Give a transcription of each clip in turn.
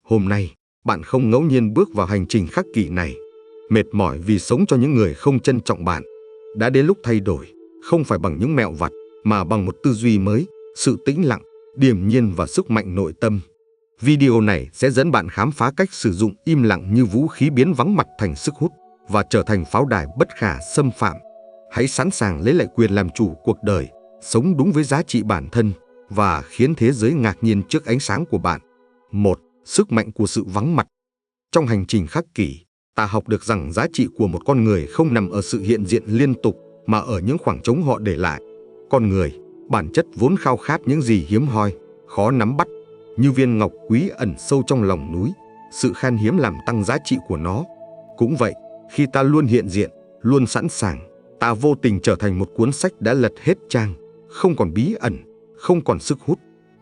Hôm nay, bạn không ngẫu nhiên bước vào hành trình khắc kỷ này, mệt mỏi vì sống cho những người không trân trọng bạn. Đã đến lúc thay đổi, không phải bằng những mẹo vặt, mà bằng một tư duy mới, sự tĩnh lặng, điềm nhiên và sức mạnh nội tâm. Video này sẽ dẫn bạn khám phá cách sử dụng im lặng như vũ khí, biến vắng mặt thành sức hút và trở thành pháo đài bất khả xâm phạm. Hãy sẵn sàng lấy lại quyền làm chủ cuộc đời, sống đúng với giá trị bản thân và khiến thế giới ngạc nhiên trước ánh sáng của bạn. 1. Sức mạnh của sự vắng mặt. Trong hành trình khắc kỷ, ta học được rằng giá trị của một con người không nằm ở sự hiện diện liên tục, mà ở những khoảng trống họ để lại. Con người, bản chất vốn khao khát những gì hiếm hoi, khó nắm bắt, như viên ngọc quý ẩn sâu trong lòng núi. Sự khan hiếm làm tăng giá trị của nó. Cũng vậy, khi ta luôn hiện diện, luôn sẵn sàng, ta vô tình trở thành một cuốn sách đã lật hết trang, không còn bí ẩn, không còn sức hút.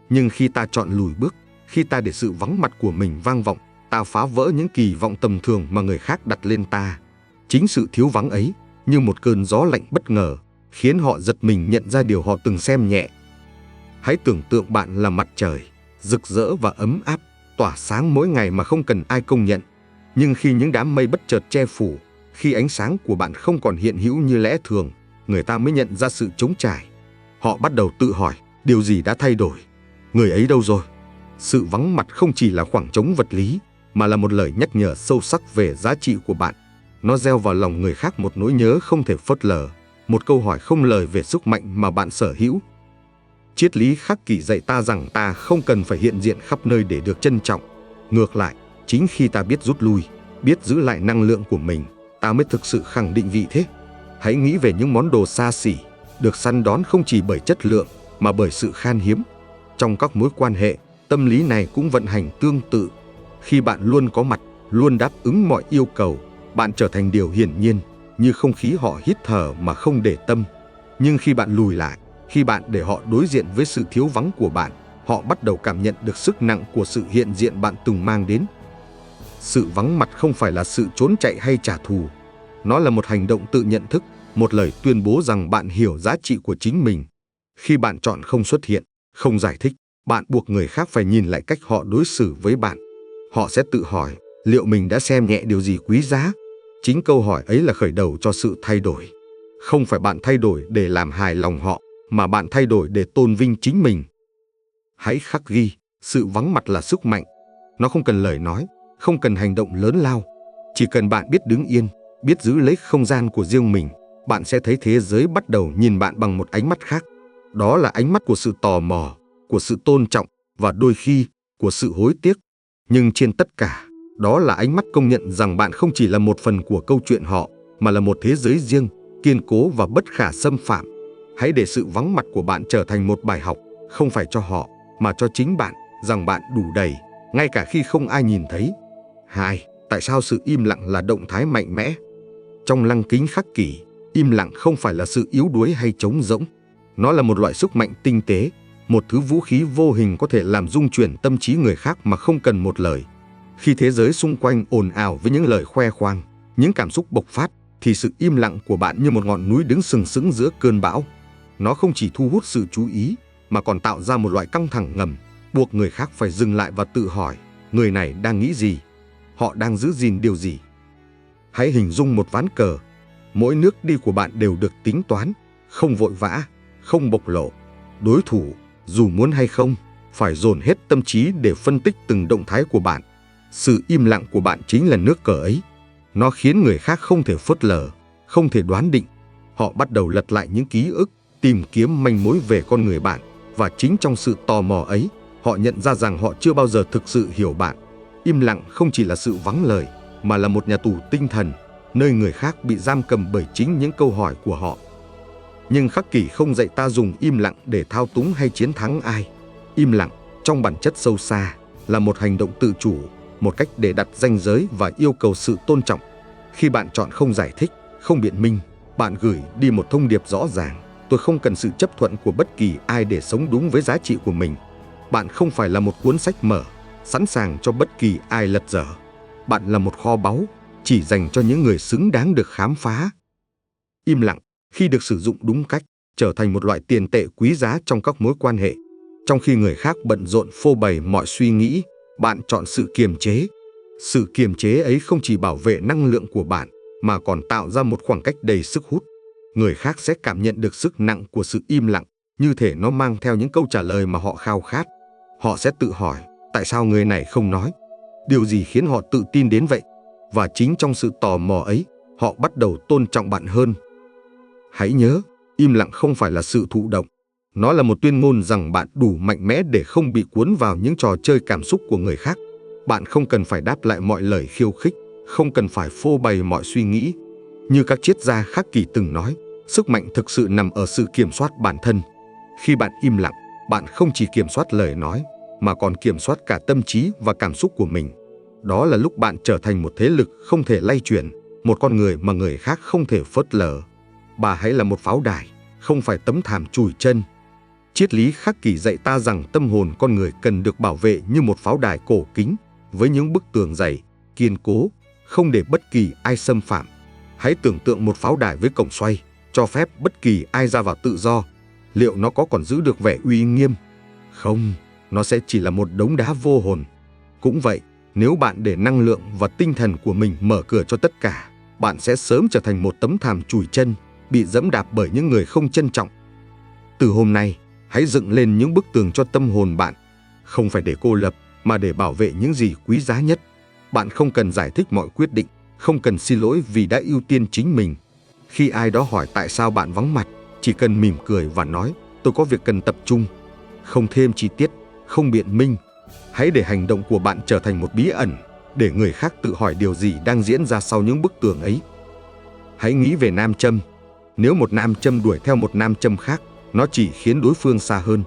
Nhưng khi ta chọn lùi bước, khi ta để sự vắng mặt của mình vang vọng, ta phá vỡ những kỳ vọng tầm thường mà người khác đặt lên ta. Chính sự thiếu vắng ấy, như một cơn gió lạnh bất ngờ, khiến họ giật mình nhận ra điều họ từng xem nhẹ. Hãy tưởng tượng bạn là mặt trời, rực rỡ và ấm áp, tỏa sáng mỗi ngày mà không cần ai công nhận. Nhưng khi những đám mây bất chợt che phủ, khi ánh sáng của bạn không còn hiện hữu như lẽ thường, người ta mới nhận ra sự trống trải. Họ bắt đầu tự hỏi, điều gì đã thay đổi? Người ấy đâu rồi? Sự vắng mặt không chỉ là khoảng trống vật lý, mà là một lời nhắc nhở sâu sắc về giá trị của bạn. Nó gieo vào lòng người khác một nỗi nhớ không thể phớt lờ, một câu hỏi không lời về sức mạnh mà bạn sở hữu. Triết lý khắc kỷ dạy ta rằng ta không cần phải hiện diện khắp nơi để được trân trọng. Ngược lại, chính khi ta biết rút lui, biết giữ lại năng lượng của mình, ta mới thực sự khẳng định vị thế. Hãy nghĩ về những món đồ xa xỉ, được săn đón không chỉ bởi chất lượng, mà bởi sự khan hiếm. Trong các mối quan hệ, tâm lý này cũng vận hành tương tự. Khi bạn luôn có mặt, luôn đáp ứng mọi yêu cầu, bạn trở thành điều hiển nhiên, như không khí họ hít thở mà không để tâm. Nhưng khi bạn lùi lại, khi bạn để họ đối diện với sự thiếu vắng của bạn, họ bắt đầu cảm nhận được sức nặng của sự hiện diện bạn từng mang đến. Sự vắng mặt không phải là sự trốn chạy hay trả thù. Nó là một hành động tự nhận thức, một lời tuyên bố rằng bạn hiểu giá trị của chính mình. Khi bạn chọn không xuất hiện, không giải thích, bạn buộc người khác phải nhìn lại cách họ đối xử với bạn. Họ sẽ tự hỏi, liệu mình đã xem nhẹ điều gì quý giá? Chính câu hỏi ấy là khởi đầu cho sự thay đổi. Không phải bạn thay đổi để làm hài lòng họ, mà bạn thay đổi để tôn vinh chính mình. Hãy khắc ghi, sự vắng mặt là sức mạnh. Nó không cần lời nói, không cần hành động lớn lao. Chỉ cần bạn biết đứng yên, biết giữ lấy không gian của riêng mình, bạn sẽ thấy thế giới bắt đầu nhìn bạn bằng một ánh mắt khác. Đó là ánh mắt của sự tò mò, của sự tôn trọng và đôi khi của sự hối tiếc. Nhưng trên tất cả, đó là ánh mắt công nhận rằng bạn không chỉ là một phần của câu chuyện họ, mà là một thế giới riêng, kiên cố và bất khả xâm phạm. Hãy để sự vắng mặt của bạn trở thành một bài học, không phải cho họ, mà cho chính bạn, rằng bạn đủ đầy, ngay cả khi không ai nhìn thấy. 2. Tại sao sự im lặng là động thái mạnh mẽ? Trong lăng kính khắc kỷ, im lặng không phải là sự yếu đuối hay trống rỗng. Nó là một loại sức mạnh tinh tế, một thứ vũ khí vô hình có thể làm rung chuyển tâm trí người khác mà không cần một lời. Khi thế giới xung quanh ồn ào với những lời khoe khoang, những cảm xúc bộc phát, thì sự im lặng của bạn như một ngọn núi đứng sừng sững giữa cơn bão. Nó không chỉ thu hút sự chú ý, mà còn tạo ra một loại căng thẳng ngầm, buộc người khác phải dừng lại và tự hỏi, người này đang nghĩ gì? Họ đang giữ gìn điều gì? Hãy hình dung một ván cờ. Mỗi nước đi của bạn đều được tính toán, không vội vã, không bộc lộ. Đối thủ, dù muốn hay không, phải dồn hết tâm trí để phân tích từng động thái của bạn. Sự im lặng của bạn chính là nước cờ ấy. Nó khiến người khác không thể phớt lờ, không thể đoán định. Họ bắt đầu lật lại những ký ức, tìm kiếm manh mối về con người bạn. Và chính trong sự tò mò ấy, họ nhận ra rằng họ chưa bao giờ thực sự hiểu bạn. Im lặng không chỉ là sự vắng lời, mà là một nhà tù tinh thần, nơi người khác bị giam cầm bởi chính những câu hỏi của họ. Nhưng khắc kỷ không dạy ta dùng im lặng để thao túng hay chiến thắng ai. Im lặng, trong bản chất sâu xa, là một hành động tự chủ, một cách để đặt ranh giới và yêu cầu sự tôn trọng. Khi bạn chọn không giải thích, không biện minh, bạn gửi đi một thông điệp rõ ràng. Tôi không cần sự chấp thuận của bất kỳ ai để sống đúng với giá trị của mình. Bạn không phải là một cuốn sách mở, sẵn sàng cho bất kỳ ai lật dở. Bạn là một kho báu, chỉ dành cho những người xứng đáng được khám phá. Im lặng, khi được sử dụng đúng cách, trở thành một loại tiền tệ quý giá trong các mối quan hệ. Trong khi người khác bận rộn phô bày mọi suy nghĩ, Bạn chọn sự kiềm chế. Sự kiềm chế ấy không chỉ bảo vệ năng lượng của bạn, mà còn tạo ra một khoảng cách đầy sức hút. Người khác sẽ cảm nhận được sức nặng của sự im lặng, như thể nó mang theo những câu trả lời mà họ khao khát. Họ sẽ tự hỏi, tại sao người này không nói? Điều gì khiến họ tự tin đến vậy? Và chính trong sự tò mò ấy, họ bắt đầu tôn trọng bạn hơn. Hãy nhớ, im lặng không phải là sự thụ động. Nó là một tuyên ngôn rằng bạn đủ mạnh mẽ để không bị cuốn vào những trò chơi cảm xúc của người khác. Bạn không cần phải đáp lại mọi lời khiêu khích, không cần phải phô bày mọi suy nghĩ. Như các triết gia Khắc Kỷ từng nói, sức mạnh thực sự nằm ở sự kiểm soát bản thân. Khi bạn im lặng, bạn không chỉ kiểm soát lời nói, mà còn kiểm soát cả tâm trí và cảm xúc của mình. Đó là lúc bạn trở thành một thế lực không thể lay chuyển, một con người mà người khác không thể phớt lờ. Bà hãy là một pháo đài, không phải tấm thảm chùi chân. Triết lý Khắc Kỷ dạy ta rằng tâm hồn con người cần được bảo vệ như một pháo đài cổ kính, với những bức tường dày, kiên cố, không để bất kỳ ai xâm phạm. Hãy tưởng tượng một pháo đài với cổng xoay, cho phép bất kỳ ai ra vào tự do. Liệu nó có còn giữ được vẻ uy nghiêm? Không, nó sẽ chỉ là một đống đá vô hồn. Cũng vậy, nếu bạn để năng lượng và tinh thần của mình mở cửa cho tất cả, bạn sẽ sớm trở thành một tấm thảm chùi chân, bị dẫm đạp bởi những người không trân trọng. Từ hôm nay, hãy dựng lên những bức tường cho tâm hồn bạn, không phải để cô lập, mà để bảo vệ những gì quý giá nhất. Bạn không cần giải thích mọi quyết định, không cần xin lỗi vì đã ưu tiên chính mình. Khi ai đó hỏi tại sao bạn vắng mặt, chỉ cần mỉm cười và nói, tôi có việc cần tập trung. Không thêm chi tiết, không biện minh. Hãy để hành động của bạn trở thành một bí ẩn, để người khác tự hỏi điều gì đang diễn ra sau những bức tường ấy. Hãy nghĩ về nam châm. Nếu một nam châm đuổi theo một nam châm khác, nó chỉ khiến đối phương xa hơn.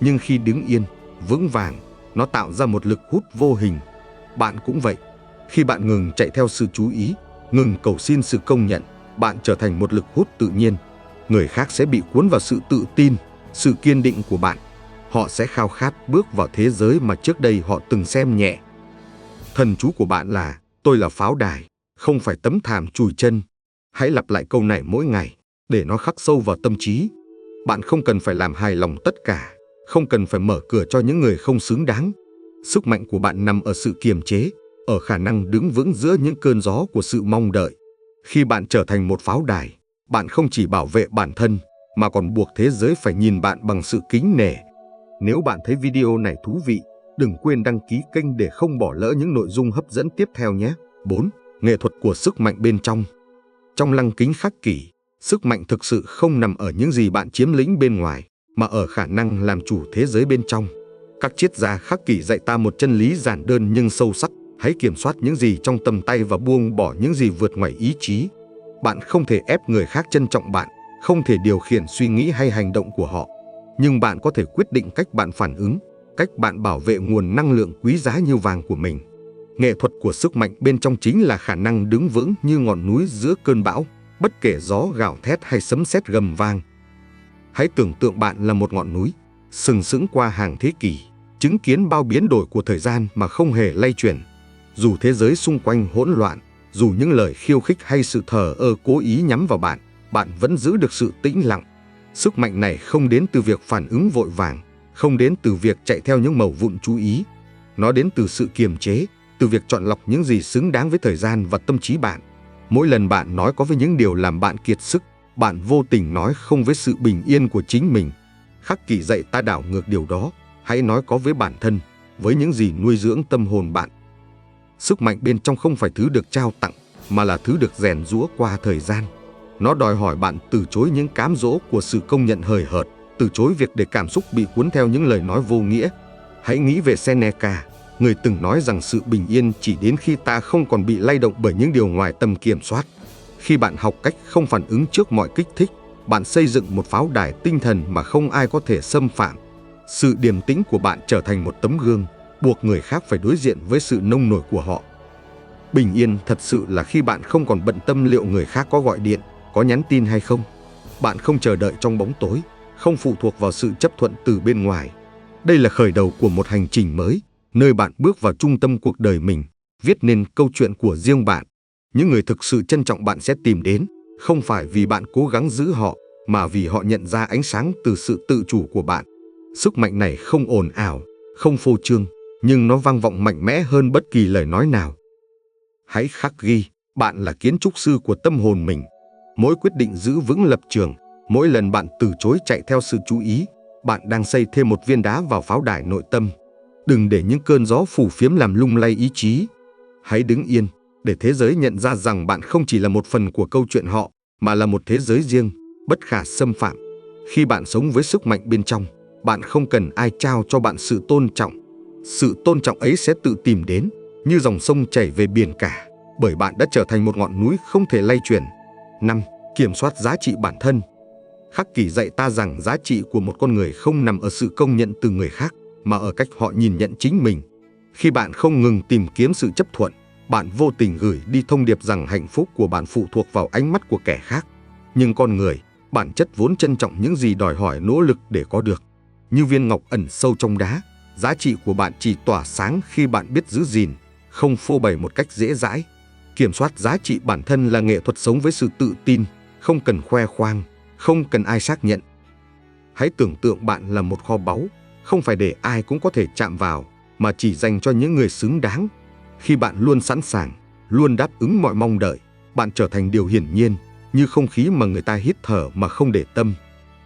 Nhưng khi đứng yên, vững vàng, nó tạo ra một lực hút vô hình. Bạn cũng vậy. Khi bạn ngừng chạy theo sự chú ý, ngừng cầu xin sự công nhận, bạn trở thành một lực hút tự nhiên. Người khác sẽ bị cuốn vào sự tự tin, sự kiên định của bạn. Họ sẽ khao khát bước vào thế giới mà trước đây họ từng xem nhẹ. Thần chú của bạn là, tôi là pháo đài, không phải tấm thảm chùi chân. Hãy lặp lại câu này mỗi ngày, để nó khắc sâu vào tâm trí. Bạn không cần phải làm hài lòng tất cả, không cần phải mở cửa cho những người không xứng đáng. Sức mạnh của bạn nằm ở sự kiềm chế, ở khả năng đứng vững giữa những cơn gió của sự mong đợi. Khi bạn trở thành một pháo đài, bạn không chỉ bảo vệ bản thân, mà còn buộc thế giới phải nhìn bạn bằng sự kính nể. Nếu bạn thấy video này thú vị, đừng quên đăng ký kênh để không bỏ lỡ những nội dung hấp dẫn tiếp theo nhé. 4. Nghệ thuật của sức mạnh bên trong. Trong lăng kính Khắc Kỷ, sức mạnh thực sự không nằm ở những gì bạn chiếm lĩnh bên ngoài, mà ở khả năng làm chủ thế giới bên trong. Các triết gia Khắc Kỷ dạy ta một chân lý giản đơn nhưng sâu sắc. Hãy kiểm soát những gì trong tầm tay và buông bỏ những gì vượt ngoài ý chí. Bạn không thể ép người khác trân trọng bạn, không thể điều khiển suy nghĩ hay hành động của họ. Nhưng bạn có thể quyết định cách bạn phản ứng, cách bạn bảo vệ nguồn năng lượng quý giá như vàng của mình. Nghệ thuật của sức mạnh bên trong chính là khả năng đứng vững như ngọn núi giữa cơn bão, bất kể gió gào thét hay sấm sét gầm vang. Hãy tưởng tượng bạn là một ngọn núi, sừng sững qua hàng thế kỷ, chứng kiến bao biến đổi của thời gian mà không hề lay chuyển. Dù thế giới xung quanh hỗn loạn, dù những lời khiêu khích hay sự thờ ơ cố ý nhắm vào bạn, bạn vẫn giữ được sự tĩnh lặng. Sức mạnh này không đến từ việc phản ứng vội vàng, không đến từ việc chạy theo những mẩu vụn chú ý. Nó đến từ sự kiềm chế, từ việc chọn lọc những gì xứng đáng với thời gian và tâm trí bạn. Mỗi lần bạn nói có với những điều làm bạn kiệt sức, bạn vô tình nói không với sự bình yên của chính mình. Khắc Kỷ dạy ta đảo ngược điều đó, hãy nói có với bản thân, với những gì nuôi dưỡng tâm hồn bạn. Sức mạnh bên trong không phải thứ được trao tặng, mà là thứ được rèn giũa qua thời gian. Nó đòi hỏi bạn từ chối những cám dỗ của sự công nhận hời hợt, từ chối việc để cảm xúc bị cuốn theo những lời nói vô nghĩa. Hãy nghĩ về Seneca, người từng nói rằng sự bình yên chỉ đến khi ta không còn bị lay động bởi những điều ngoài tầm kiểm soát. Khi bạn học cách không phản ứng trước mọi kích thích, bạn xây dựng một pháo đài tinh thần mà không ai có thể xâm phạm. Sự điềm tĩnh của bạn trở thành một tấm gương, buộc người khác phải đối diện với sự nông nổi của họ. Bình yên thật sự là khi bạn không còn bận tâm liệu người khác có gọi điện, có nhắn tin hay không. Bạn không chờ đợi trong bóng tối, không phụ thuộc vào sự chấp thuận từ bên ngoài. Đây là khởi đầu của một hành trình mới, nơi bạn bước vào trung tâm cuộc đời mình, viết nên câu chuyện của riêng bạn. Những người thực sự trân trọng bạn sẽ tìm đến, không phải vì bạn cố gắng giữ họ, mà vì họ nhận ra ánh sáng từ sự tự chủ của bạn. Sức mạnh này không ồn ào, không phô trương, nhưng nó vang vọng mạnh mẽ hơn bất kỳ lời nói nào. Hãy khắc ghi, bạn là kiến trúc sư của tâm hồn mình. Mỗi quyết định giữ vững lập trường, mỗi lần bạn từ chối chạy theo sự chú ý, bạn đang xây thêm một viên đá vào pháo đài nội tâm. Đừng để những cơn gió phù phiếm làm lung lay ý chí. Hãy đứng yên, để thế giới nhận ra rằng bạn không chỉ là một phần của câu chuyện họ, mà là một thế giới riêng, bất khả xâm phạm. Khi bạn sống với sức mạnh bên trong, bạn không cần ai trao cho bạn sự tôn trọng. Sự tôn trọng ấy sẽ tự tìm đến, như dòng sông chảy về biển cả, bởi bạn đã trở thành một ngọn núi không thể lay chuyển. 5. Kiểm soát giá trị bản thân. Khắc kỷ dạy ta rằng giá trị của một con người không nằm ở sự công nhận từ người khác, mà ở cách họ nhìn nhận chính mình. Khi bạn không ngừng tìm kiếm sự chấp thuận, bạn vô tình gửi đi thông điệp rằng hạnh phúc của bạn phụ thuộc vào ánh mắt của kẻ khác. Nhưng con người, bản chất vốn trân trọng những gì đòi hỏi nỗ lực để có được. Như viên ngọc ẩn sâu trong đá, giá trị của bạn chỉ tỏa sáng khi bạn biết giữ gìn, không phô bày một cách dễ dãi. Kiểm soát giá trị bản thân là nghệ thuật sống với sự tự tin, không cần khoe khoang, không cần ai xác nhận. Hãy tưởng tượng bạn là một kho báu, không phải để ai cũng có thể chạm vào, mà chỉ dành cho những người xứng đáng. Khi bạn luôn sẵn sàng, luôn đáp ứng mọi mong đợi, bạn trở thành điều hiển nhiên, như không khí mà người ta hít thở mà không để tâm.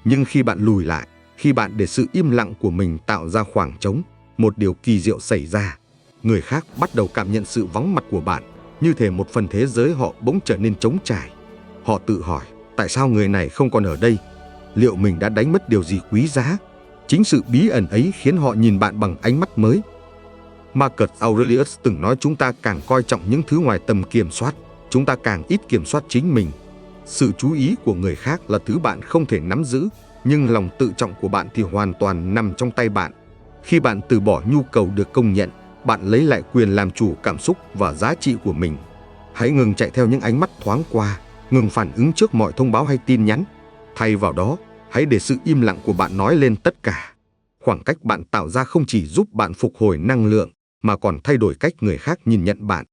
Nhưng khi bạn lùi lại, khi bạn để sự im lặng của mình tạo ra khoảng trống, một điều kỳ diệu xảy ra. Người khác bắt đầu cảm nhận sự vắng mặt của bạn, như thể một phần thế giới họ bỗng trở nên trống trải. Họ tự hỏi, tại sao người này không còn ở đây? Liệu mình đã đánh mất điều gì quý giá? Chính sự bí ẩn ấy khiến họ nhìn bạn bằng ánh mắt mới. Marcus Aurelius từng nói chúng ta càng coi trọng những thứ ngoài tầm kiểm soát, chúng ta càng ít kiểm soát chính mình. Sự chú ý của người khác là thứ bạn không thể nắm giữ, nhưng lòng tự trọng của bạn thì hoàn toàn nằm trong tay bạn. Khi bạn từ bỏ nhu cầu được công nhận, bạn lấy lại quyền làm chủ cảm xúc và giá trị của mình. Hãy ngừng chạy theo những ánh mắt thoáng qua, ngừng phản ứng trước mọi thông báo hay tin nhắn. Thay vào đó, hãy để sự im lặng của bạn nói lên tất cả. Khoảng cách bạn tạo ra không chỉ giúp bạn phục hồi năng lượng, mà còn thay đổi cách người khác nhìn nhận bạn.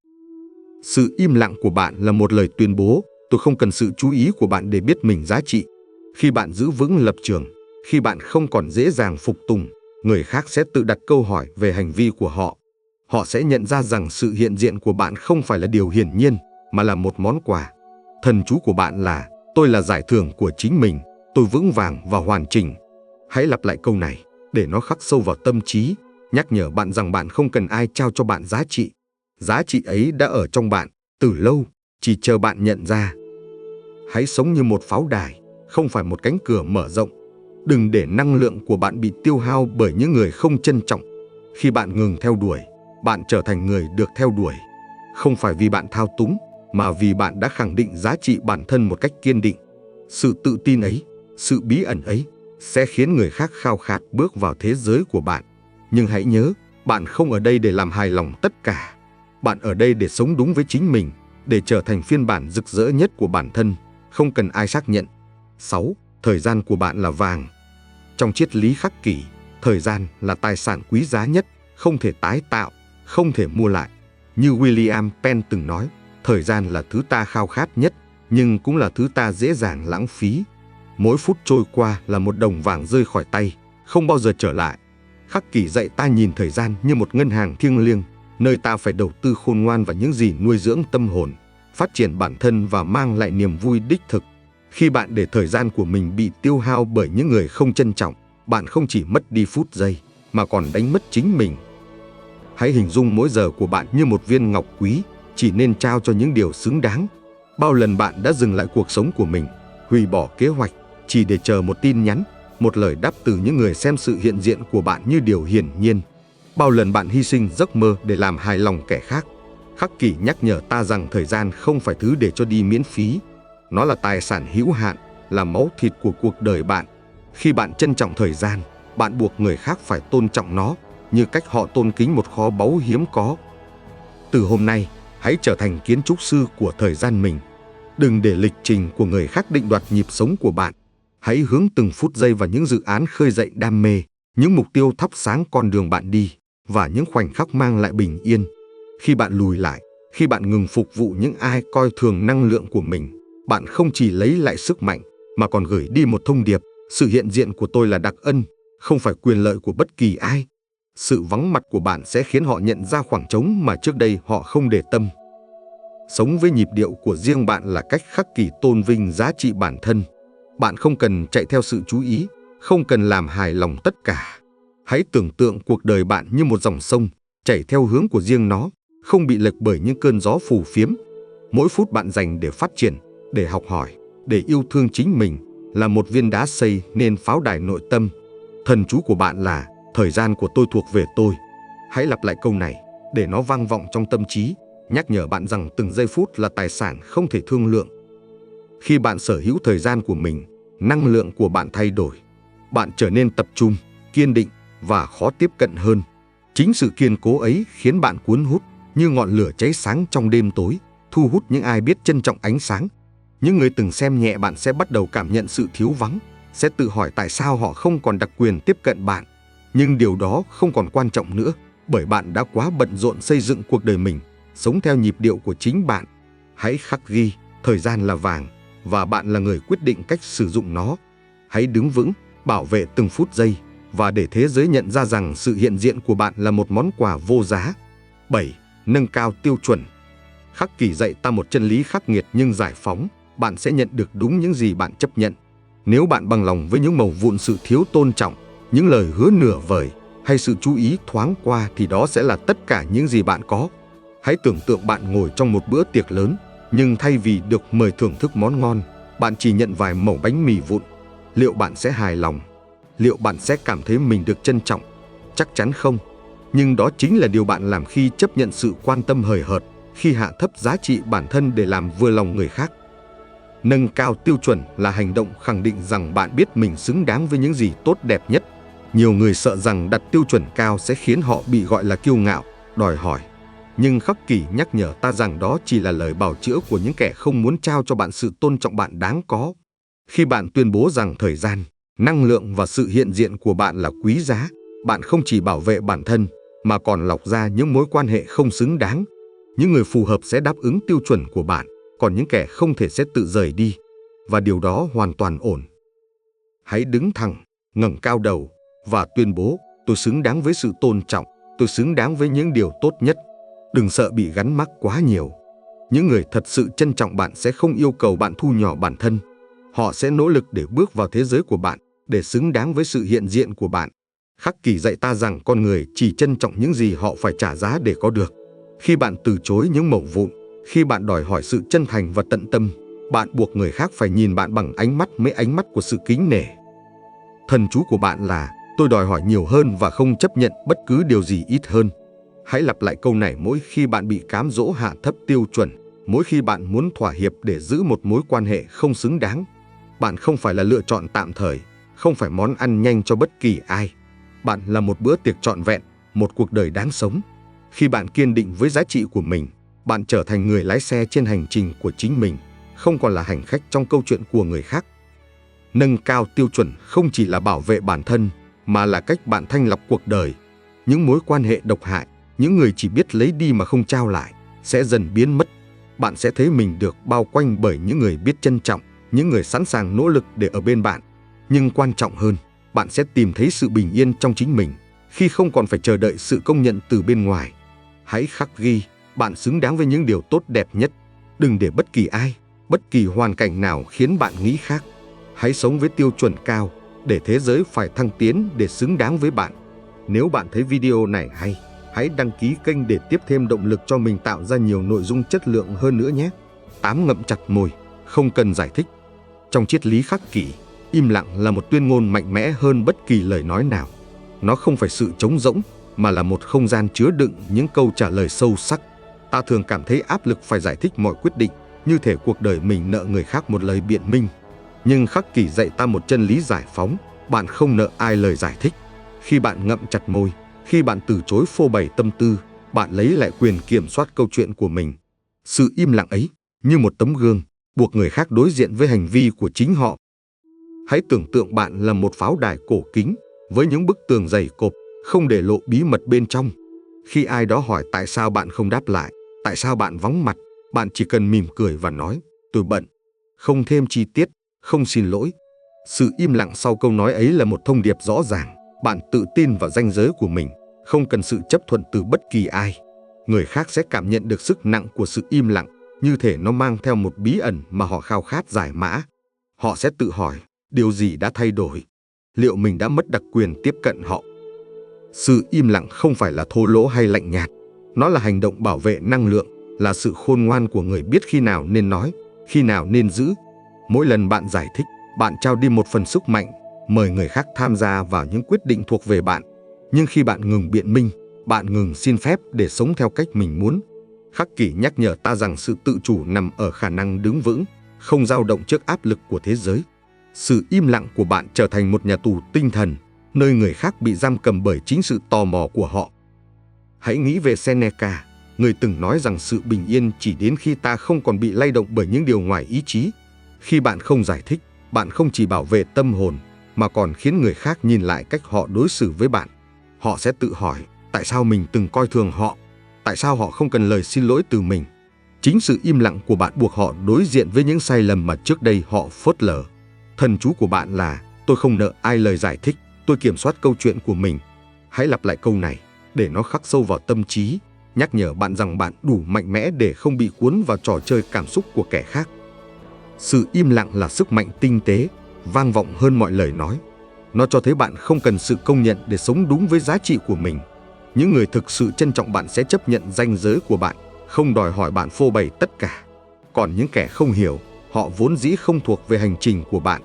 Sự im lặng của bạn là một lời tuyên bố, tôi không cần sự chú ý của bạn để biết mình giá trị. Khi bạn giữ vững lập trường, khi bạn không còn dễ dàng phục tùng, người khác sẽ tự đặt câu hỏi về hành vi của họ. Họ sẽ nhận ra rằng sự hiện diện của bạn không phải là điều hiển nhiên, mà là một món quà. Thần chú của bạn là, tôi là giải thưởng của chính mình, tôi vững vàng và hoàn chỉnh. Hãy lặp lại câu này, để nó khắc sâu vào tâm trí, nhắc nhở bạn rằng bạn không cần ai trao cho bạn giá trị. Giá trị ấy đã ở trong bạn, từ lâu, chỉ chờ bạn nhận ra. Hãy sống như một pháo đài, không phải một cánh cửa mở rộng. Đừng để năng lượng của bạn bị tiêu hao bởi những người không trân trọng. Khi bạn ngừng theo đuổi, bạn trở thành người được theo đuổi. Không phải vì bạn thao túng, mà vì bạn đã khẳng định giá trị bản thân một cách kiên định. Sự tự tin ấy, sự bí ẩn ấy, sẽ khiến người khác khao khát bước vào thế giới của bạn. Nhưng hãy nhớ, bạn không ở đây để làm hài lòng tất cả. Bạn ở đây để sống đúng với chính mình, để trở thành phiên bản rực rỡ nhất của bản thân, không cần ai xác nhận. 6. Thời gian của bạn là vàng. Trong triết lý khắc kỷ, thời gian là tài sản quý giá nhất, không thể tái tạo, không thể mua lại. Như William Penn từng nói, thời gian là thứ ta khao khát nhất, nhưng cũng là thứ ta dễ dàng lãng phí. Mỗi phút trôi qua là một đồng vàng rơi khỏi tay, không bao giờ trở lại. Khắc kỷ dạy ta nhìn thời gian như một ngân hàng thiêng liêng, nơi ta phải đầu tư khôn ngoan vào những gì nuôi dưỡng tâm hồn, phát triển bản thân và mang lại niềm vui đích thực. Khi bạn để thời gian của mình bị tiêu hao bởi những người không trân trọng, bạn không chỉ mất đi phút giây, mà còn đánh mất chính mình. Hãy hình dung mỗi giờ của bạn như một viên ngọc quý, chỉ nên trao cho những điều xứng đáng. Bao lần bạn đã dừng lại cuộc sống của mình, hủy bỏ kế hoạch, chỉ để chờ một tin nhắn, một lời đáp từ những người xem sự hiện diện của bạn như điều hiển nhiên. Bao lần bạn hy sinh giấc mơ để làm hài lòng kẻ khác. Khắc kỷ nhắc nhở ta rằng thời gian không phải thứ để cho đi miễn phí. Nó là tài sản hữu hạn, là máu thịt của cuộc đời bạn. Khi bạn trân trọng thời gian, bạn buộc người khác phải tôn trọng nó, như cách họ tôn kính một kho báu hiếm có. Từ hôm nay, hãy trở thành kiến trúc sư của thời gian mình. Đừng để lịch trình của người khác định đoạt nhịp sống của bạn. Hãy hướng từng phút giây vào những dự án khơi dậy đam mê, những mục tiêu thắp sáng con đường bạn đi, và những khoảnh khắc mang lại bình yên. Khi bạn lùi lại, khi bạn ngừng phục vụ những ai coi thường năng lượng của mình, bạn không chỉ lấy lại sức mạnh, mà còn gửi đi một thông điệp: sự hiện diện của tôi là đặc ân, không phải quyền lợi của bất kỳ ai. Sự vắng mặt của bạn sẽ khiến họ nhận ra khoảng trống mà trước đây họ không để tâm. Sống với nhịp điệu của riêng bạn là cách khắc kỷ tôn vinh giá trị bản thân. Bạn không cần chạy theo sự chú ý, không cần làm hài lòng tất cả. Hãy tưởng tượng cuộc đời bạn như một dòng sông, chảy theo hướng của riêng nó, không bị lệch bởi những cơn gió phù phiếm. Mỗi phút bạn dành để phát triển, để học hỏi, để yêu thương chính mình là một viên đá xây nên pháo đài nội tâm. Thần chú của bạn là thời gian của tôi thuộc về tôi. Hãy lặp lại câu này để nó vang vọng trong tâm trí, nhắc nhở bạn rằng từng giây phút là tài sản không thể thương lượng. Khi bạn sở hữu thời gian của mình, năng lượng của bạn thay đổi. Bạn trở nên tập trung, kiên định và khó tiếp cận hơn. Chính sự kiên cố ấy khiến bạn cuốn hút như ngọn lửa cháy sáng trong đêm tối, thu hút những ai biết trân trọng ánh sáng. Những người từng xem nhẹ bạn sẽ bắt đầu cảm nhận sự thiếu vắng, sẽ tự hỏi tại sao họ không còn đặc quyền tiếp cận bạn. Nhưng điều đó không còn quan trọng nữa, bởi bạn đã quá bận rộn xây dựng cuộc đời mình, sống theo nhịp điệu của chính bạn. Hãy khắc ghi, thời gian là vàng, và bạn là người quyết định cách sử dụng nó. Hãy đứng vững, bảo vệ từng phút giây, và để thế giới nhận ra rằng sự hiện diện của bạn là một món quà vô giá. 7. Nâng cao tiêu chuẩn. Khắc kỷ dạy ta một chân lý khắc nghiệt nhưng giải phóng. Bạn sẽ nhận được đúng những gì bạn chấp nhận. Nếu bạn bằng lòng với những mẩu vụn sự thiếu tôn trọng, những lời hứa nửa vời hay sự chú ý thoáng qua thì đó sẽ là tất cả những gì bạn có. Hãy tưởng tượng bạn ngồi trong một bữa tiệc lớn, nhưng thay vì được mời thưởng thức món ngon, bạn chỉ nhận vài mẩu bánh mì vụn. Liệu bạn sẽ hài lòng? Liệu bạn sẽ cảm thấy mình được trân trọng? Chắc chắn không. Nhưng đó chính là điều bạn làm khi chấp nhận sự quan tâm hời hợt, khi hạ thấp giá trị bản thân để làm vừa lòng người khác. Nâng cao tiêu chuẩn là hành động khẳng định rằng bạn biết mình xứng đáng với những gì tốt đẹp nhất. Nhiều người sợ rằng đặt tiêu chuẩn cao sẽ khiến họ bị gọi là kiêu ngạo, đòi hỏi. Nhưng khắc kỷ nhắc nhở ta rằng đó chỉ là lời bào chữa của những kẻ không muốn trao cho bạn sự tôn trọng bạn đáng có. Khi bạn tuyên bố rằng thời gian, năng lượng và sự hiện diện của bạn là quý giá, bạn không chỉ bảo vệ bản thân, mà còn lọc ra những mối quan hệ không xứng đáng. Những người phù hợp sẽ đáp ứng tiêu chuẩn của bạn, còn những kẻ không thể sẽ tự rời đi. Và điều đó hoàn toàn ổn. Hãy đứng thẳng, ngẩng cao đầu và tuyên bố, tôi xứng đáng với sự tôn trọng, tôi xứng đáng với những điều tốt nhất. Đừng sợ bị gắn mác quá nhiều. Những người thật sự trân trọng bạn sẽ không yêu cầu bạn thu nhỏ bản thân. Họ sẽ nỗ lực để bước vào thế giới của bạn, để xứng đáng với sự hiện diện của bạn. Khắc kỷ dạy ta rằng con người chỉ trân trọng những gì họ phải trả giá để có được. Khi bạn từ chối những mẩu vụn, khi bạn đòi hỏi sự chân thành và tận tâm, bạn buộc người khác phải nhìn bạn bằng ánh mắt của sự kính nể. Thần chú của bạn là, tôi đòi hỏi nhiều hơn và không chấp nhận bất cứ điều gì ít hơn. Hãy lặp lại câu này mỗi khi bạn bị cám dỗ hạ thấp tiêu chuẩn, mỗi khi bạn muốn thỏa hiệp để giữ một mối quan hệ không xứng đáng. Bạn không phải là lựa chọn tạm thời, không phải món ăn nhanh cho bất kỳ ai. Bạn là một bữa tiệc trọn vẹn, một cuộc đời đáng sống. Khi bạn kiên định với giá trị của mình, bạn trở thành người lái xe trên hành trình của chính mình, không còn là hành khách trong câu chuyện của người khác. Nâng cao tiêu chuẩn không chỉ là bảo vệ bản thân, mà là cách bạn thanh lọc cuộc đời. Những mối quan hệ độc hại, những người chỉ biết lấy đi mà không trao lại, sẽ dần biến mất. Bạn sẽ thấy mình được bao quanh bởi những người biết trân trọng, những người sẵn sàng nỗ lực để ở bên bạn. Nhưng quan trọng hơn, bạn sẽ tìm thấy sự bình yên trong chính mình, khi không còn phải chờ đợi sự công nhận từ bên ngoài. Hãy khắc ghi, bạn xứng đáng với những điều tốt đẹp nhất. Đừng để bất kỳ ai, bất kỳ hoàn cảnh nào khiến bạn nghĩ khác. Hãy sống với tiêu chuẩn cao, để thế giới phải thăng tiến để xứng đáng với bạn. Nếu bạn thấy video này hay, hãy đăng ký kênh để tiếp thêm động lực cho mình tạo ra nhiều nội dung chất lượng hơn nữa nhé. 8. Ngậm chặt môi, không cần giải thích. Trong triết lý khắc kỷ, im lặng là một tuyên ngôn mạnh mẽ hơn bất kỳ lời nói nào. Nó không phải sự trống rỗng, mà là một không gian chứa đựng những câu trả lời sâu sắc. Ta thường cảm thấy áp lực phải giải thích mọi quyết định, như thể cuộc đời mình nợ người khác một lời biện minh. Nhưng khắc kỷ dạy ta một chân lý giải phóng, bạn không nợ ai lời giải thích. Khi bạn ngậm chặt môi, khi bạn từ chối phô bày tâm tư, bạn lấy lại quyền kiểm soát câu chuyện của mình. Sự im lặng ấy, như một tấm gương, buộc người khác đối diện với hành vi của chính họ. Hãy tưởng tượng bạn là một pháo đài cổ kính, với những bức tường dày cộp, không để lộ bí mật bên trong. Khi ai đó hỏi tại sao bạn không đáp lại, tại sao bạn vắng mặt, bạn chỉ cần mỉm cười và nói, tôi bận. Không thêm chi tiết, không xin lỗi. Sự im lặng sau câu nói ấy là một thông điệp rõ ràng. Bạn tự tin vào ranh giới của mình, không cần sự chấp thuận từ bất kỳ ai. Người khác sẽ cảm nhận được sức nặng của sự im lặng, như thể nó mang theo một bí ẩn mà họ khao khát giải mã. Họ sẽ tự hỏi, điều gì đã thay đổi? Liệu mình đã mất đặc quyền tiếp cận họ? Sự im lặng không phải là thô lỗ hay lạnh nhạt. Nó là hành động bảo vệ năng lượng, là sự khôn ngoan của người biết khi nào nên nói, khi nào nên giữ. Mỗi lần bạn giải thích, bạn trao đi một phần sức mạnh, mời người khác tham gia vào những quyết định thuộc về bạn. Nhưng khi bạn ngừng biện minh, bạn ngừng xin phép để sống theo cách mình muốn. Khắc Kỷ nhắc nhở ta rằng sự tự chủ nằm ở khả năng đứng vững, không dao động trước áp lực của thế giới. Sự im lặng của bạn trở thành một nhà tù tinh thần, nơi người khác bị giam cầm bởi chính sự tò mò của họ. Hãy nghĩ về Seneca, người từng nói rằng sự bình yên chỉ đến khi ta không còn bị lay động bởi những điều ngoài ý chí. Khi bạn không giải thích, bạn không chỉ bảo vệ tâm hồn, mà còn khiến người khác nhìn lại cách họ đối xử với bạn. Họ sẽ tự hỏi, tại sao mình từng coi thường họ? Tại sao họ không cần lời xin lỗi từ mình? Chính sự im lặng của bạn buộc họ đối diện với những sai lầm mà trước đây họ phớt lờ. Thần chú của bạn là, tôi không nợ ai lời giải thích, tôi kiểm soát câu chuyện của mình. Hãy lặp lại câu này, để nó khắc sâu vào tâm trí, nhắc nhở bạn rằng bạn đủ mạnh mẽ để không bị cuốn vào trò chơi cảm xúc của kẻ khác. Sự im lặng là sức mạnh tinh tế, vang vọng hơn mọi lời nói. Nó cho thấy bạn không cần sự công nhận để sống đúng với giá trị của mình. Những người thực sự trân trọng bạn sẽ chấp nhận ranh giới của bạn, không đòi hỏi bạn phô bày tất cả. Còn những kẻ không hiểu, họ vốn dĩ không thuộc về hành trình của bạn.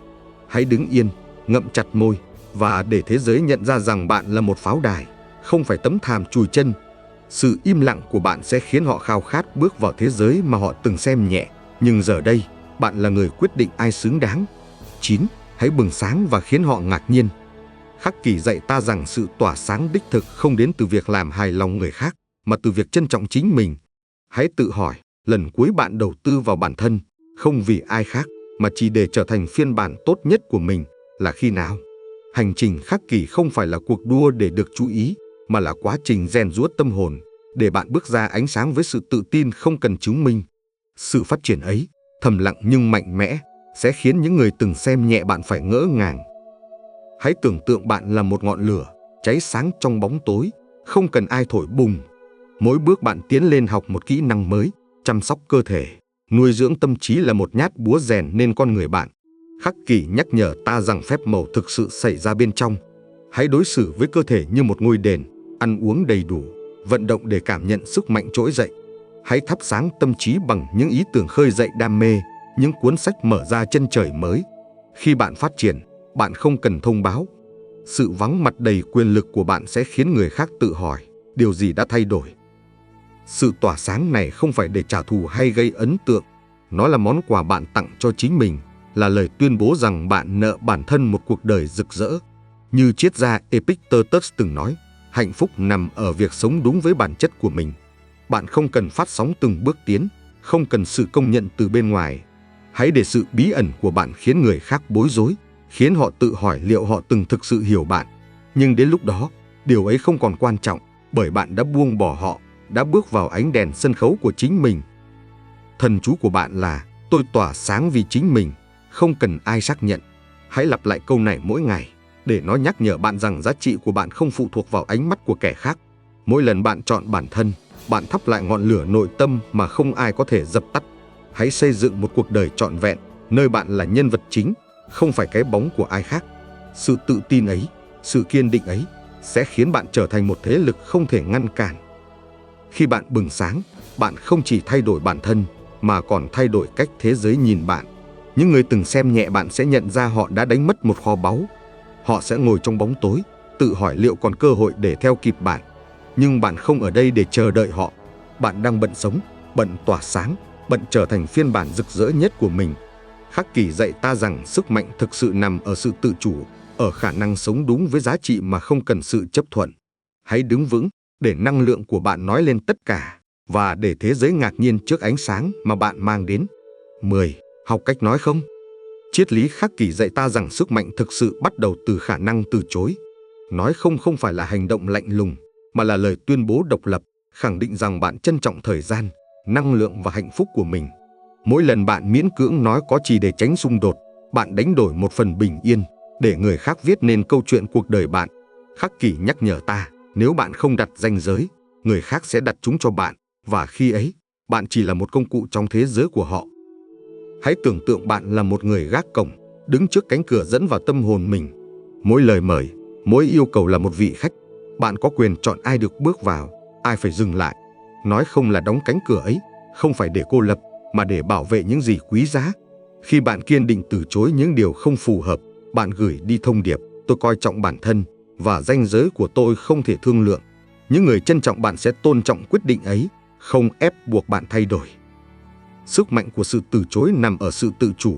Hãy đứng yên, ngậm chặt môi và để thế giới nhận ra rằng bạn là một pháo đài, không phải tấm thảm chùi chân. Sự im lặng của bạn sẽ khiến họ khao khát bước vào thế giới mà họ từng xem nhẹ. Nhưng giờ đây, bạn là người quyết định ai xứng đáng. 9. Hãy bừng sáng và khiến họ ngạc nhiên. Khắc Kỷ dạy ta rằng sự tỏa sáng đích thực không đến từ việc làm hài lòng người khác, mà từ việc trân trọng chính mình. Hãy tự hỏi, lần cuối bạn đầu tư vào bản thân, không vì ai khác, mà chỉ để trở thành phiên bản tốt nhất của mình, là khi nào? Hành trình Khắc Kỷ không phải là cuộc đua để được chú ý, mà là quá trình rèn giũa tâm hồn, để bạn bước ra ánh sáng với sự tự tin không cần chứng minh. Sự phát triển ấy, thầm lặng nhưng mạnh mẽ, sẽ khiến những người từng xem nhẹ bạn phải ngỡ ngàng. Hãy tưởng tượng bạn là một ngọn lửa, cháy sáng trong bóng tối, không cần ai thổi bùng. Mỗi bước bạn tiến lên học một kỹ năng mới, chăm sóc cơ thể, nuôi dưỡng tâm trí là một nhát búa rèn nên con người bạn. Khắc Kỷ nhắc nhở ta rằng phép màu thực sự xảy ra bên trong. Hãy đối xử với cơ thể như một ngôi đền, ăn uống đầy đủ, vận động để cảm nhận sức mạnh trỗi dậy. Hãy thắp sáng tâm trí bằng những ý tưởng khơi dậy đam mê, những cuốn sách mở ra chân trời mới. Khi bạn phát triển, bạn không cần thông báo. Sự vắng mặt đầy quyền lực của bạn sẽ khiến người khác tự hỏi, điều gì đã thay đổi? Sự tỏa sáng này không phải để trả thù hay gây ấn tượng. Nó là món quà bạn tặng cho chính mình, là lời tuyên bố rằng bạn nợ bản thân một cuộc đời rực rỡ. Như triết gia Epictetus từng nói, hạnh phúc nằm ở việc sống đúng với bản chất của mình. Bạn không cần phát sóng từng bước tiến, không cần sự công nhận từ bên ngoài. Hãy để sự bí ẩn của bạn khiến người khác bối rối, khiến họ tự hỏi liệu họ từng thực sự hiểu bạn. Nhưng đến lúc đó, điều ấy không còn quan trọng, bởi bạn đã buông bỏ họ, đã bước vào ánh đèn sân khấu của chính mình. Thần chú của bạn là, tôi tỏa sáng vì chính mình, không cần ai xác nhận. Hãy lặp lại câu này mỗi ngày, để nó nhắc nhở bạn rằng giá trị của bạn không phụ thuộc vào ánh mắt của kẻ khác. Mỗi lần bạn chọn bản thân, bạn thắp lại ngọn lửa nội tâm mà không ai có thể dập tắt. Hãy xây dựng một cuộc đời trọn vẹn, nơi bạn là nhân vật chính, không phải cái bóng của ai khác. Sự tự tin ấy, sự kiên định ấy, sẽ khiến bạn trở thành một thế lực không thể ngăn cản. Khi bạn bừng sáng, bạn không chỉ thay đổi bản thân, mà còn thay đổi cách thế giới nhìn bạn. Những người từng xem nhẹ bạn sẽ nhận ra họ đã đánh mất một kho báu. Họ sẽ ngồi trong bóng tối, tự hỏi liệu còn cơ hội để theo kịp bạn. Nhưng bạn không ở đây để chờ đợi họ. Bạn đang bận sống, bận tỏa sáng, bận trở thành phiên bản rực rỡ nhất của mình. Khắc Kỷ dạy ta rằng sức mạnh thực sự nằm ở sự tự chủ, ở khả năng sống đúng với giá trị mà không cần sự chấp thuận. Hãy đứng vững, để năng lượng của bạn nói lên tất cả, và để thế giới ngạc nhiên trước ánh sáng mà bạn mang đến. 10. Học cách nói không. Triết lý Khắc Kỷ dạy ta rằng sức mạnh thực sự bắt đầu từ khả năng từ chối. Nói không không phải là hành động lạnh lùng, mà là lời tuyên bố độc lập, khẳng định rằng bạn trân trọng thời gian, năng lượng và hạnh phúc của mình. Mỗi lần bạn miễn cưỡng nói có chỉ để tránh xung đột, bạn đánh đổi một phần bình yên, để người khác viết nên câu chuyện cuộc đời bạn. Khắc Kỷ nhắc nhở ta, Nếu bạn không đặt ranh giới, người khác sẽ đặt chúng cho bạn, và khi ấy, bạn chỉ là một công cụ trong thế giới của họ. Hãy tưởng tượng bạn là một người gác cổng, đứng trước cánh cửa dẫn vào tâm hồn mình. Mỗi lời mời, mỗi yêu cầu là một vị khách. Bạn có quyền chọn ai được bước vào, ai phải dừng lại. Nói không là đóng cánh cửa ấy, không phải để cô lập, mà để bảo vệ những gì quý giá. Khi bạn kiên định từ chối những điều không phù hợp, bạn gửi đi thông điệp: tôi coi trọng bản thân, và ranh giới của tôi không thể thương lượng. Những người trân trọng bạn sẽ tôn trọng quyết định ấy, không ép buộc bạn thay đổi. Sức mạnh của sự từ chối nằm ở sự tự chủ.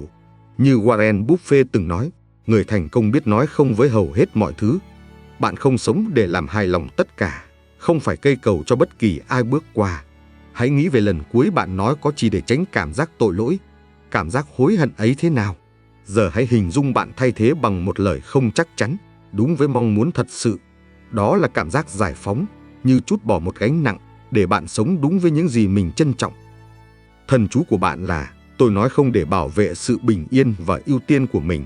Như Warren Buffett từng nói, người thành công biết nói không với hầu hết mọi thứ. Bạn không sống để làm hài lòng tất cả, không phải cây cầu cho bất kỳ ai bước qua. Hãy nghĩ về lần cuối bạn nói có chỉ để tránh cảm giác tội lỗi, cảm giác hối hận ấy thế nào. Giờ hãy hình dung bạn thay thế bằng một lời không chắc chắn, đúng với mong muốn thật sự. Đó là cảm giác giải phóng, như trút bỏ một gánh nặng, để bạn sống đúng với những gì mình trân trọng. Thần chú của bạn là: tôi nói không để bảo vệ sự bình yên và ưu tiên của mình.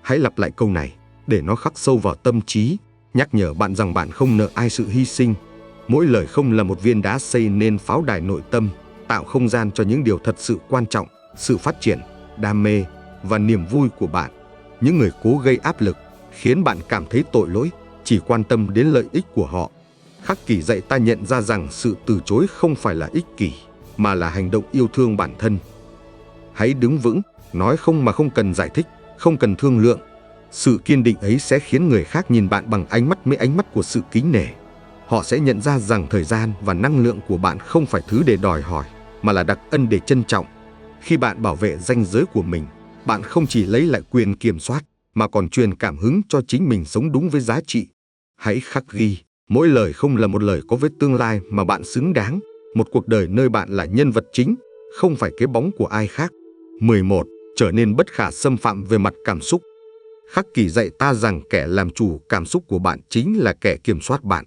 Hãy lặp lại câu này, để nó khắc sâu vào tâm trí, nhắc nhở bạn rằng bạn không nợ ai sự hy sinh. Mỗi lời không là một viên đá xây nên pháo đài nội tâm, tạo không gian cho những điều thật sự quan trọng, sự phát triển, đam mê và niềm vui của bạn. Những người cố gây áp lực, khiến bạn cảm thấy tội lỗi, chỉ quan tâm đến lợi ích của họ. Khắc Kỷ dạy ta nhận ra rằng sự từ chối không phải là ích kỷ, mà là hành động yêu thương bản thân. Hãy đứng vững, nói không mà không cần giải thích, không cần thương lượng. Sự kiên định ấy sẽ khiến người khác nhìn bạn bằng ánh mắt của sự kính nể. Họ sẽ nhận ra rằng thời gian và năng lượng của bạn không phải thứ để đòi hỏi, mà là đặc ân để trân trọng. Khi bạn bảo vệ ranh giới của mình, bạn không chỉ lấy lại quyền kiểm soát, mà còn truyền cảm hứng cho chính mình sống đúng với giá trị. Hãy khắc ghi, mỗi lời không là một lời có với tương lai mà bạn xứng đáng, một cuộc đời nơi bạn là nhân vật chính, không phải cái bóng của ai khác. 11. Trở nên bất khả xâm phạm về mặt cảm xúc. Khắc Kỷ dạy ta rằng kẻ làm chủ cảm xúc của bạn chính là kẻ kiểm soát bạn.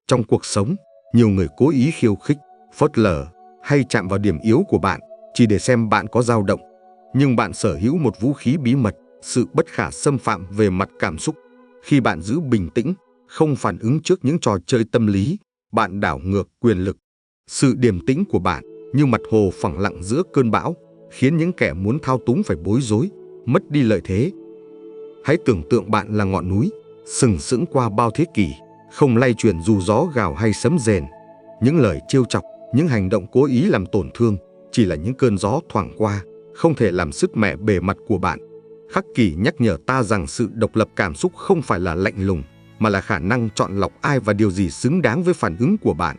Trong cuộc sống, nhiều người cố ý khiêu khích, phớt lờ hay chạm vào điểm yếu của bạn chỉ để xem bạn có dao động. Nhưng bạn sở hữu một vũ khí bí mật, sự bất khả xâm phạm về mặt cảm xúc. Khi bạn giữ bình tĩnh, không phản ứng trước những trò chơi tâm lý, bạn đảo ngược quyền lực. Sự điềm tĩnh của bạn như mặt hồ phẳng lặng giữa cơn bão, khiến những kẻ muốn thao túng phải bối rối, mất đi lợi thế. Hãy tưởng tượng bạn là ngọn núi, sừng sững qua bao thế kỷ, không lay chuyển dù gió gào hay sấm rền. Những lời trêu chọc, những hành động cố ý làm tổn thương chỉ là những cơn gió thoảng qua, không thể làm sứt mẻ bề mặt của bạn. Khắc Kỷ nhắc nhở ta rằng sự độc lập cảm xúc không phải là lạnh lùng, mà là khả năng chọn lọc ai và điều gì xứng đáng với phản ứng của bạn.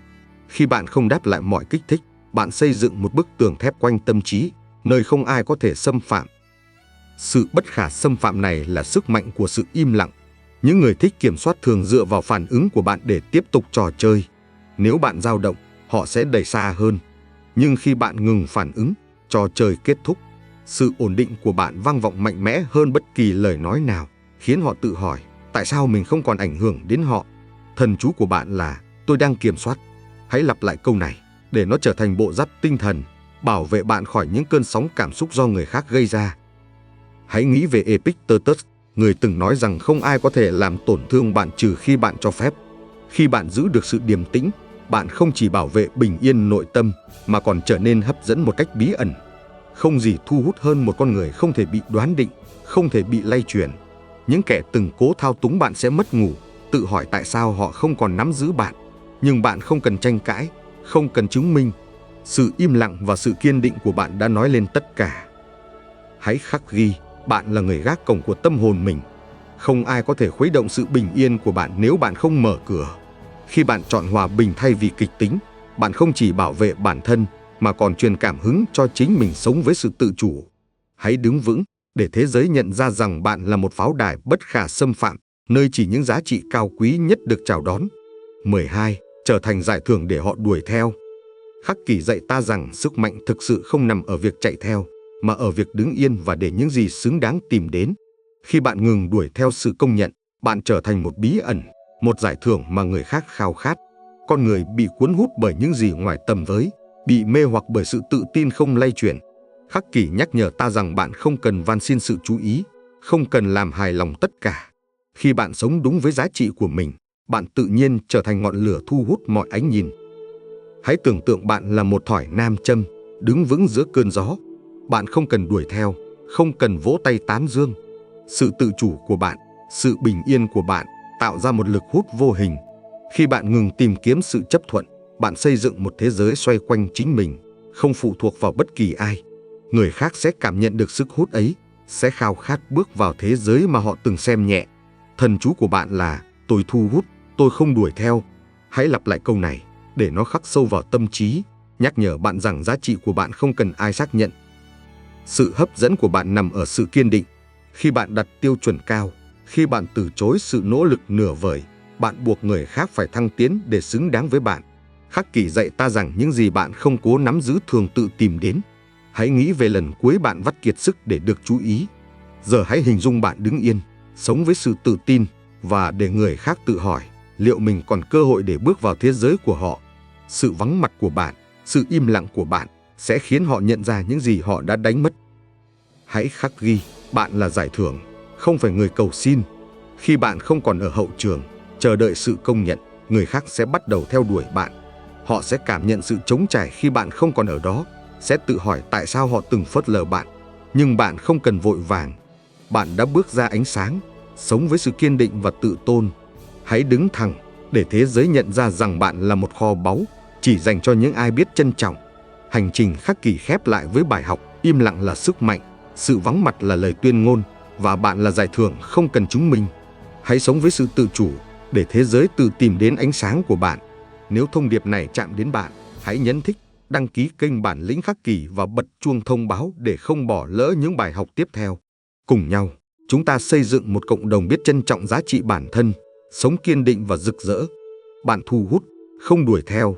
Khi bạn không đáp lại mọi kích thích, bạn xây dựng một bức tường thép quanh tâm trí, nơi không ai có thể xâm phạm. Sự bất khả xâm phạm này là sức mạnh của sự im lặng. Những người thích kiểm soát thường dựa vào phản ứng của bạn để tiếp tục trò chơi. Nếu bạn dao động, họ sẽ đẩy xa hơn. Nhưng khi bạn ngừng phản ứng, trò chơi kết thúc. Sự ổn định của bạn vang vọng mạnh mẽ hơn bất kỳ lời nói nào, khiến họ tự hỏi, tại sao mình không còn ảnh hưởng đến họ? Thần chú của bạn là: tôi đang kiểm soát. Hãy lặp lại câu này, để nó trở thành bộ giáp tinh thần, bảo vệ bạn khỏi những cơn sóng cảm xúc do người khác gây ra. Hãy nghĩ về Epictetus, người từng nói rằng không ai có thể làm tổn thương bạn trừ khi bạn cho phép. Khi bạn giữ được sự điềm tĩnh, bạn không chỉ bảo vệ bình yên nội tâm, mà còn trở nên hấp dẫn một cách bí ẩn. Không gì thu hút hơn một con người không thể bị đoán định, không thể bị lay chuyển. Những kẻ từng cố thao túng bạn sẽ mất ngủ, tự hỏi tại sao họ không còn nắm giữ bạn. Nhưng bạn không cần tranh cãi, không cần chứng minh. Sự im lặng và sự kiên định của bạn đã nói lên tất cả. Hãy khắc ghi, bạn là người gác cổng của tâm hồn mình. Không ai có thể khuấy động sự bình yên của bạn nếu bạn không mở cửa. Khi bạn chọn hòa bình thay vì kịch tính, bạn không chỉ bảo vệ bản thân, mà còn truyền cảm hứng cho chính mình sống với sự tự chủ. Hãy đứng vững, để thế giới nhận ra rằng bạn là một pháo đài bất khả xâm phạm, nơi chỉ những giá trị cao quý nhất được chào đón. 12. Trở thành giải thưởng để họ đuổi theo. Khắc Kỷ dạy ta rằng sức mạnh thực sự không nằm ở việc chạy theo, mà ở việc đứng yên và để những gì xứng đáng tìm đến. Khi bạn ngừng đuổi theo sự công nhận, bạn trở thành một bí ẩn, một giải thưởng mà người khác khao khát. Con người bị cuốn hút bởi những gì ngoài tầm với, bị mê hoặc bởi sự tự tin không lay chuyển. Khắc Kỷ nhắc nhở ta rằng bạn không cần van xin sự chú ý, không cần làm hài lòng tất cả. Khi bạn sống đúng với giá trị của mình, bạn tự nhiên trở thành ngọn lửa thu hút mọi ánh nhìn. Hãy tưởng tượng bạn là một thỏi nam châm, đứng vững giữa cơn gió. Bạn không cần đuổi theo, không cần vỗ tay tán dương. Sự tự chủ của bạn, sự bình yên của bạn tạo ra một lực hút vô hình. Khi bạn ngừng tìm kiếm sự chấp thuận, bạn xây dựng một thế giới xoay quanh chính mình, không phụ thuộc vào bất kỳ ai. Người khác sẽ cảm nhận được sức hút ấy, sẽ khao khát bước vào thế giới mà họ từng xem nhẹ. Thần chú của bạn là tôi thu hút, tôi không đuổi theo. Hãy lặp lại câu này để nó khắc sâu vào tâm trí, nhắc nhở bạn rằng giá trị của bạn không cần ai xác nhận. Sự hấp dẫn của bạn nằm ở sự kiên định. Khi bạn đặt tiêu chuẩn cao, khi bạn từ chối sự nỗ lực nửa vời, bạn buộc người khác phải thăng tiến để xứng đáng với bạn. Khắc kỷ dạy ta rằng những gì bạn không cố nắm giữ thường tự tìm đến. Hãy nghĩ về lần cuối bạn vắt kiệt sức để được chú ý. Giờ hãy hình dung bạn đứng yên, sống với sự tự tin và để người khác tự hỏi liệu mình còn cơ hội để bước vào thế giới của họ. Sự vắng mặt của bạn, sự im lặng của bạn sẽ khiến họ nhận ra những gì họ đã đánh mất. Hãy khắc ghi, bạn là giải thưởng, không phải người cầu xin. Khi bạn không còn ở hậu trường, chờ đợi sự công nhận, người khác sẽ bắt đầu theo đuổi bạn. Họ sẽ cảm nhận sự trống trải khi bạn không còn ở đó, sẽ tự hỏi tại sao họ từng phớt lờ bạn. Nhưng bạn không cần vội vàng. Bạn đã bước ra ánh sáng, sống với sự kiên định và tự tôn. Hãy đứng thẳng để thế giới nhận ra rằng bạn là một kho báu, chỉ dành cho những ai biết trân trọng. Hành trình khắc kỷ khép lại với bài học im lặng là sức mạnh, sự vắng mặt là lời tuyên ngôn, và bạn là giải thưởng không cần chứng minh. Hãy sống với sự tự chủ để thế giới tự tìm đến ánh sáng của bạn. Nếu thông điệp này chạm đến bạn, hãy nhấn thích, đăng ký kênh Bản lĩnh Khắc kỷ và bật chuông thông báo để không bỏ lỡ những bài học tiếp theo. Cùng nhau, chúng ta xây dựng một cộng đồng biết trân trọng giá trị bản thân, sống kiên định và rực rỡ. Bạn thu hút, không đuổi theo.